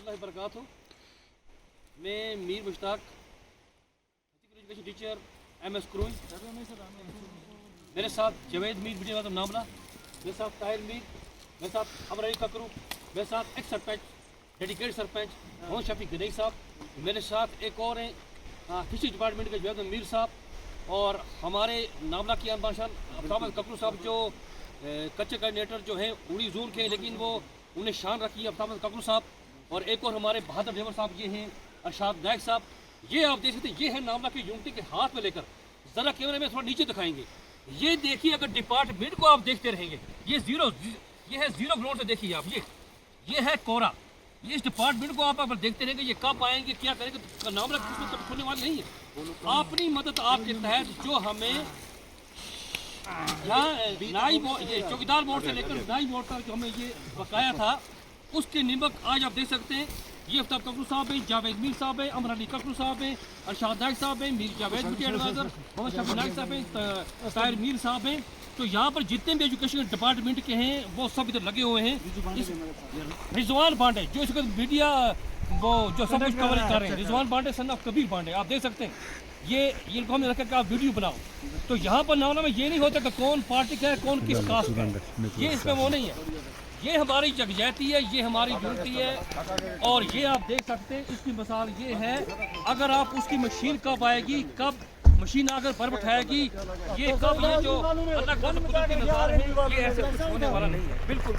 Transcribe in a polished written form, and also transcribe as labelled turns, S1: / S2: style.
S1: रहमतुल्लाहि व बरकातहू। मैं Mir Mushtaq, education teacher MS cruise. मेरे साथ जवेद मीर बिजली नामला, मेरे साथ ताहिर मीर, मेरे साथ अमर अली ककरू, मेरे साथ एक्स सरपंच डेडिकेटेड सरपंच मोहम्मद शफी गदई साहब, मेरे साथ एक और हैं फिशरी डिपार्टमेंट के जवेद मीर साहब, और हमारे नामला की अम्बाशान अब्बास ककरू साहब जो कच्चे कोऑर्डिनेटर जो हैं उड़ी जोन के, लेकिन वो उन्हें शान रखी है अब्बास ककरू साहब। और एक और हमारे बहादुर ड्राइवर साहब ये हैं अरशाद नायक साहब। ये आप देख सकते हैं, ये है नामला की यूनिटी के हाथ में लेकर, ज़रा कैमरे में थोड़ा नीचे दिखाएंगे। ये देखिए, अगर डिपार्टमेंट को आप देखते रहेंगे, ये है जीरो ग्राउंड से देखिए आप, ये है कोरा। ये इस डिपार्टमेंट को आप अगर देखते रहेंगे, ये कब आएंगे क्या करेंगे, तो नामला किस्मत कभी खोलने वाली नहीं है। अपनी मदद आपके तहत जो हमें यहाँ चौकीदार मोड़ से लेकर नाई मोड़ तक जो हमें ये बकाया था, उसके निमक आज आप देख सकते हैं। ये अफ्ताब ककरू साहब हैं, जावेद मीर साहब हैं, अमर अली ककरू साहब हैं, अरशाद नायक साहब हैं, मीर जावेद के एडवाइजर मोहम्मद शफी नायक साहब हैं, ताहिर मीर साहब हैं। तो यहाँ पर जितने भी एजुकेशन डिपार्टमेंट के हैं वो सब इधर लगे हुए हैं। रिजवान बांडे जो इस वक्त मीडिया वो जो सब कुछ कवरेज कर रहे हैं, रिजवान बांडे सन ऑफ कबीर बांडे, आप देख सकते हैं। ये इनको हमने रखा कि आप वीडियो बनाओ। तो यहाँ पर नामला में ये नहीं होता कि कौन पार्टी का है, कौन किस कास्ट का है, ये इसमें वो नहीं है। ये हमारी जगजहती है, ये हमारी यूनिटी है। और ये आप देख सकते हैं, इसकी मिसाल ये है, अगर आप उसकी मशीन कब आएगी, कब मशीन आकर बर्फ उठाएगी, ये कब ये जो अल्लाह का कुदरती नज़ारा है, ये ऐसे कुछ होने वाला नहीं है। बिल्कुल।